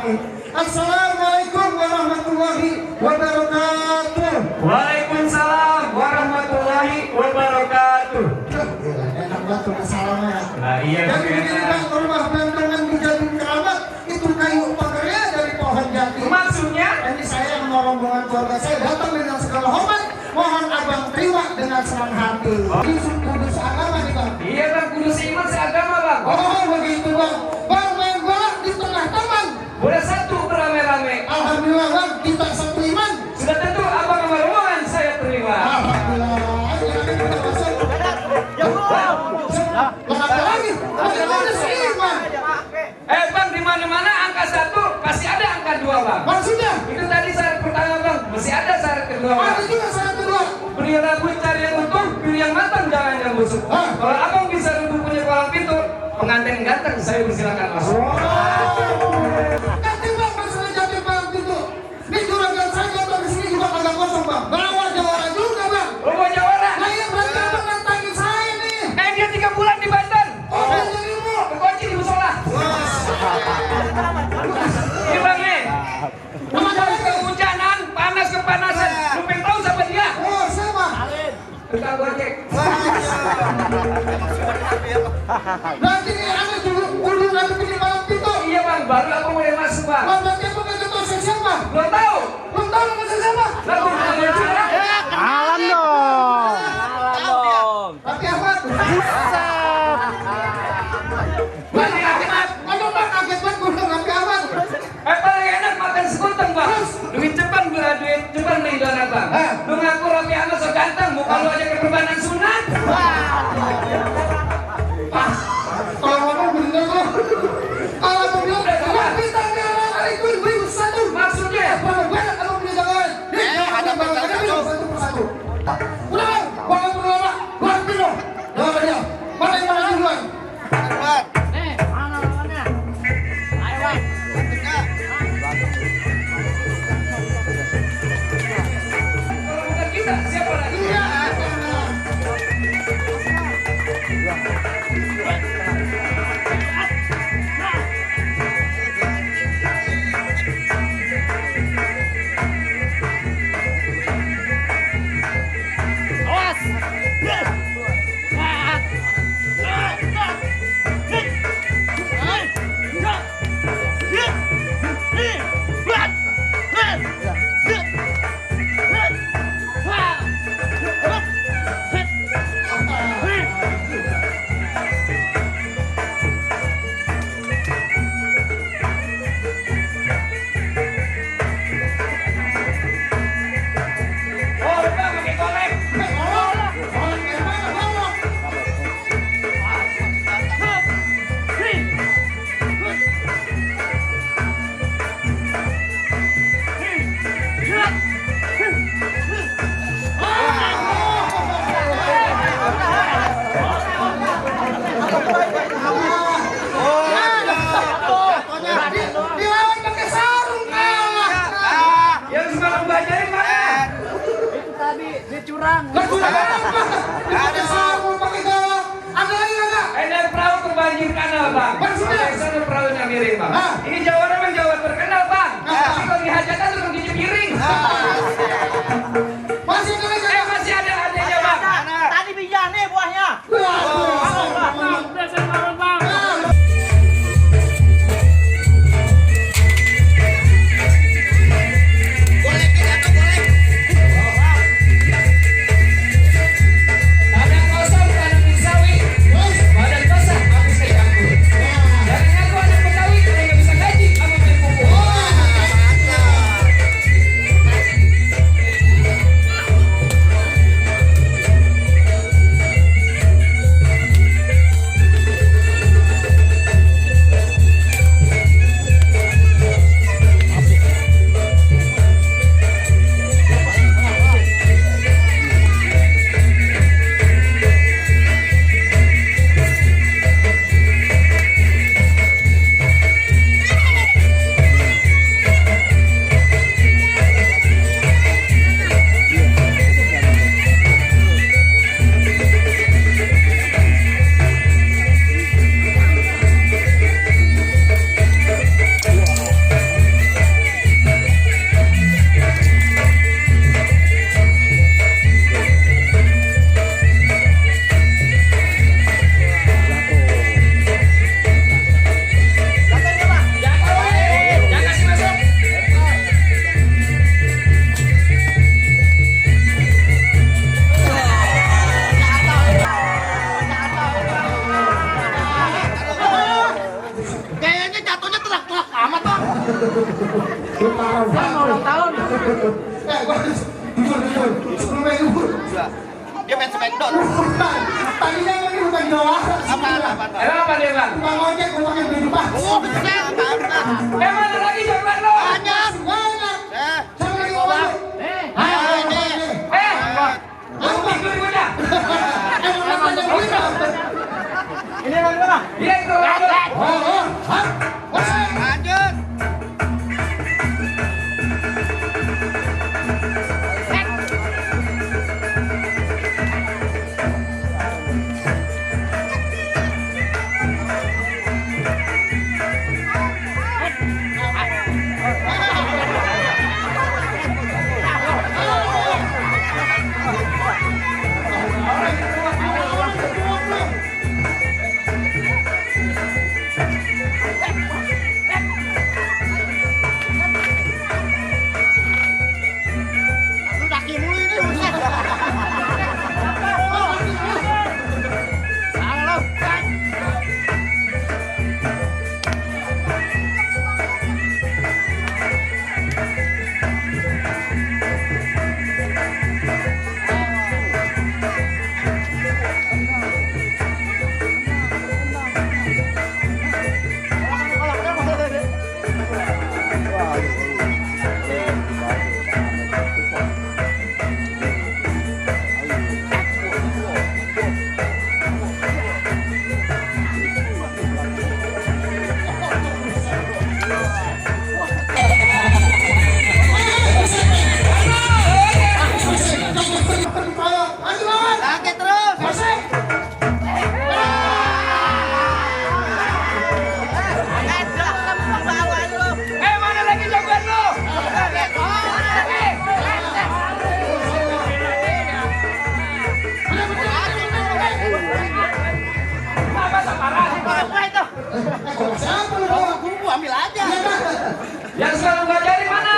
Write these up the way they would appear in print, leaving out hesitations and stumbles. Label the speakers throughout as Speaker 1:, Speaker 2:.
Speaker 1: Assalamualaikum warahmatullahi wabarakatuh.
Speaker 2: Waalaikumsalam warahmatullahi wabarakatuh.
Speaker 1: Enak banget masalahnya.
Speaker 2: Nah iya.
Speaker 1: Jadi begini rumah gantungan dijadiin keramat itu kayu pagarnya dari pohon jati.
Speaker 2: Maksudnya?
Speaker 1: Ini saya yang rombongan keluarga saya datang dengan segala hormat. Mohon abang terima dengan senang hati. Kudus agama nih bang.
Speaker 2: Iya bang, kudus iman seagama bang.
Speaker 1: Oh begitu bang. Bang main bola di tengah taman.
Speaker 2: Boleh satu beramai-ramai.
Speaker 1: Alhamdulillah bang, kita satu iman.
Speaker 2: Sudah tentu abang sama rombongan saya terima.
Speaker 1: Alhamdulillah. Apa lagi? Bagaimana sih iman?
Speaker 2: Bang, di mana-mana angka 1 pasti ada angka 2 bang.
Speaker 1: Maksudnya?
Speaker 2: Itu tadi syarat pertama bang, masih ada syarat kedua bang.
Speaker 1: Ada juga syarat kedua.
Speaker 2: Beli rabu cari yang utuh, pilih yang matang, jangan yang busuk. Kalau abang bisa duduk punya kolam pintu, pengantin ganteng saya persilakan masuk.
Speaker 1: Nanti bang masalah jadi bang itu. Ini juragan saya datang ke sini juga agak kosong bang. Bawa jawara juga bang.
Speaker 2: Oh mau jawara?
Speaker 1: Nah iya berarti abang nantangin saya nih.
Speaker 2: Dia 3 bulan di Banten.
Speaker 1: Oh dia jadi ilmu.
Speaker 2: Kekunci di musola. Ini bang nih. Kehujanan, panas kepanasan. Lu pengen tahu siapa dia?
Speaker 1: Oh siapa?
Speaker 2: Tukang gojek.
Speaker 1: Nanti anda dulu kudu nanti di malam itu.
Speaker 2: Iya bang, baru aku mulai masuk bang.
Speaker 1: Bang berarti aku nggak tahu saya siapa.
Speaker 2: Belum tahu.
Speaker 1: Belum tahu nama saya siapa.
Speaker 2: Lalu
Speaker 3: Alam dong. Alam dong.
Speaker 1: Tapi apa?
Speaker 2: Berarti akhirat.
Speaker 1: Aduh bang kaget banget gue nggak apa.
Speaker 2: Paling enak makan sekuteng bang. Duit cepat beli donat bang. Lu ngaku Raffi Ahmad so ganteng, muka lu aja keperbanan sunat.
Speaker 1: Kalau ngomong bener loh. Kalau mau bilang kita itu beli satu.
Speaker 2: Maksudnya?
Speaker 1: Banyak kalau punya jangan. Ada satu persatu. Udah bang, berlama, buat minum. Jangan dia. Mana yang mana duluan?
Speaker 2: Kalau bukan kita, siapa lagi? Oh, bang, pakai golek.
Speaker 1: Dilawan pakai sarung kalah.
Speaker 2: Yang semalam belajarin mana?
Speaker 3: Curang.
Speaker 1: Pakai sarung pakai galak. Ada lagi nggak?
Speaker 2: Ada perahu kebanjir kanal bang.
Speaker 1: Maksudnya?
Speaker 2: Sana perahunya miring bang. Ini Jawara memang Jawa terkenal bang. Tapi kalau dihajatan tukang cuci piring.
Speaker 1: Masih ada lagi nggak?
Speaker 2: Masih ada adanya bang.
Speaker 3: Tadi bija nih buahnya.
Speaker 2: Tanah kosong, tanah misawi. Badan basah, habis saya campur. Jangan ngaku anak Betawi, saya nggak bisa gaji, sama main pupuk.
Speaker 4: Dia main smackdown.
Speaker 1: Bukan. Tadinya ini bukan doang.
Speaker 2: Emang apa dia bang?
Speaker 1: Bang ojek mau pakai beli pak.
Speaker 2: Mana lagi jawaban lo?
Speaker 1: Banyak. Siapa lagi mau masuk? Ayo ini.
Speaker 2: Lu tidur udah.
Speaker 1: Emang banyak beli pak.
Speaker 3: Ini mana?
Speaker 2: Iya itu.
Speaker 4: Lanjut. Sakit terus.
Speaker 2: Mana lagi jawaban lo? Apa samarah?
Speaker 1: Siapa lu bawa?
Speaker 4: Gua ambil aja.
Speaker 2: Yang selalu nggak jadi mana?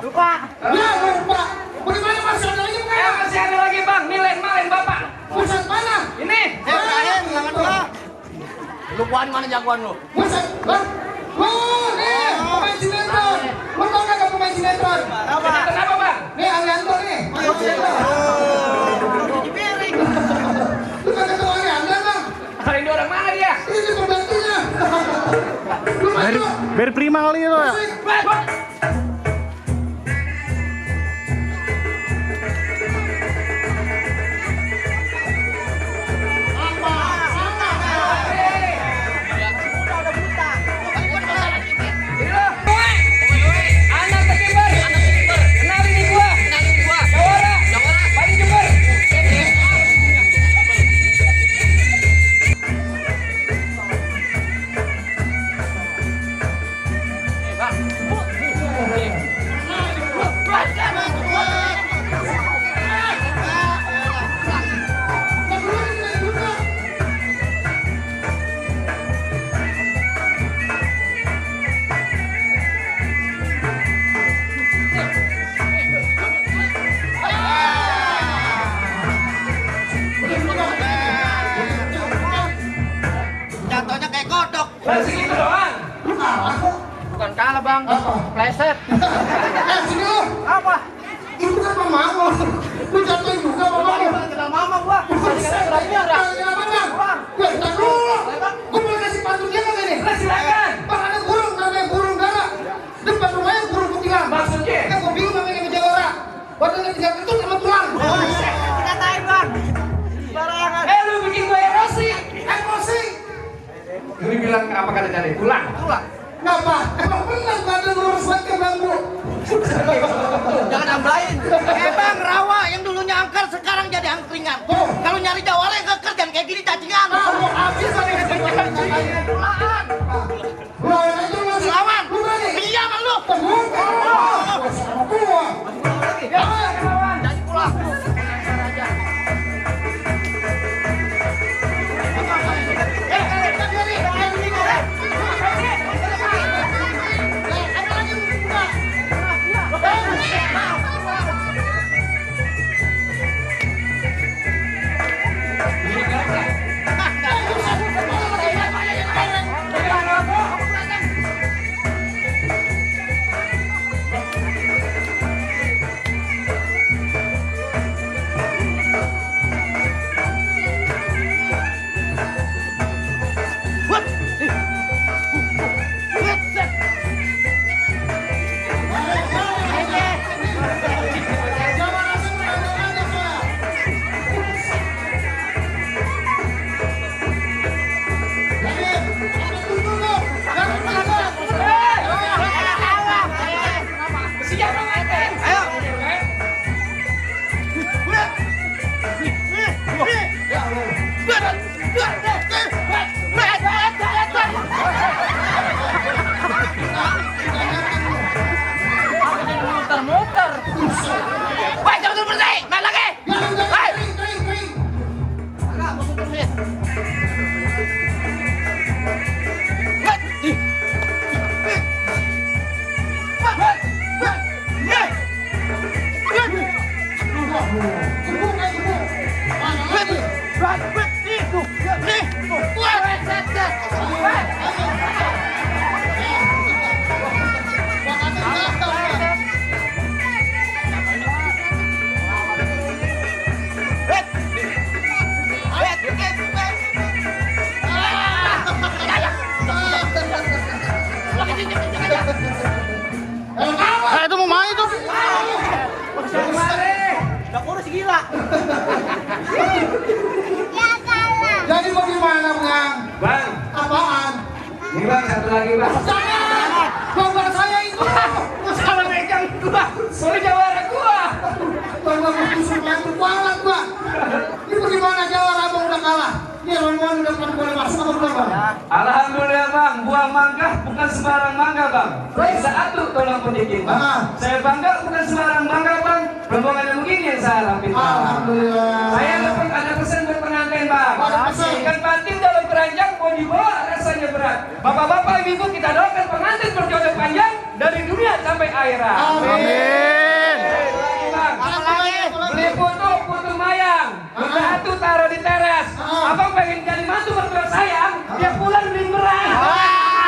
Speaker 3: Lupa.
Speaker 1: Ya lupa. Bagaimana masuk ada lagi bukan?
Speaker 2: Masih ada lagi bang, milen bapak.
Speaker 1: Pusat mana?
Speaker 2: Ini.
Speaker 4: Ibrahim, tangan gua.
Speaker 3: Lupain mana jagoan lu?
Speaker 1: Pusat. Hah? Oh, nih pemain sinetron. Lu tau nggak pemain sinetron?
Speaker 2: Kenapa bang?
Speaker 1: Nih Alianto nih. Pemain sinetron. Lu kagak tahu Alianto bang?
Speaker 2: Hari ini orang mana dia?
Speaker 1: Ini pembantunya. Lu maju.
Speaker 3: Beri prima kali itu ya.
Speaker 2: Anak terkibar. Kenalin nih gua. Jawara. Paling Jember.
Speaker 4: Jatuhnya kayak kodok.
Speaker 2: Segitu doang.
Speaker 1: Lu kalah kok.
Speaker 3: Bukan kalah bang.
Speaker 1: Apa?
Speaker 3: Pleset.
Speaker 1: Sini lu.
Speaker 3: Apa?
Speaker 1: Itu kan mama lu. Lu jatuhin juga mama lu.
Speaker 3: Kenal mama gua.
Speaker 1: Kenapa bang? Weh, tak dulu. Gua boleh kasih pantun dia nggak nih?
Speaker 2: Silakan.
Speaker 1: Bang ada burung namanya burung dara. Depan rumahnya burung kutilang.
Speaker 2: Maksudnya?
Speaker 1: Kan gua bingung namanya Jawara. Badannya tinggal kentut sama tulang.
Speaker 3: Katain bang. Barangan.
Speaker 2: Lu bikin gue emosi.
Speaker 1: Emosi.
Speaker 2: Lu bilang apa kata tadi? Tulang.
Speaker 1: Ngapa? Emang benar badan lurus banget ke bambu.
Speaker 3: Jangan nambahin.
Speaker 4: Bang, rawa.
Speaker 2: lagi bang.
Speaker 1: Jangan. Bapak saya itu.
Speaker 2: Salah megang gua. Sorry jawara gua.
Speaker 1: Bapak kusuk lagi kualat gua. Ini bagaimana jawara abang udah kalah? Ini lawan udah boleh masuk apa belum bang?
Speaker 2: Alhamdulillah bang, buah mangga bukan sembarang mangga bang. Bisa atuh tolong sedikit bang. Saya bangga bukan sembarang mangga bang. Rombongan yang begini yang saya lampin.
Speaker 1: Alhamdulillah.
Speaker 2: Saya dapat ada pesan buat pengantin bang.
Speaker 1: Ada pesan.
Speaker 2: Ikan patin dalam keranjang mau dibawa rasanya berat. Bapak-bapak ibu kita doakan pengantin berjodoh panjang dari dunia sampai akhirat.
Speaker 3: Amin.
Speaker 2: Bang, beli foto mayang. Satu taruh di teras. Abang pengen jadi mantu mertua sayang. Dia pulang beli beras.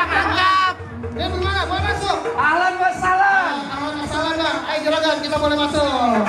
Speaker 3: Mantap.
Speaker 1: Ini bagaimana? Boleh masuk?
Speaker 2: Ahlan wassalam.
Speaker 1: Ahlan wassalam bang. Ayo juragan kita boleh masuk.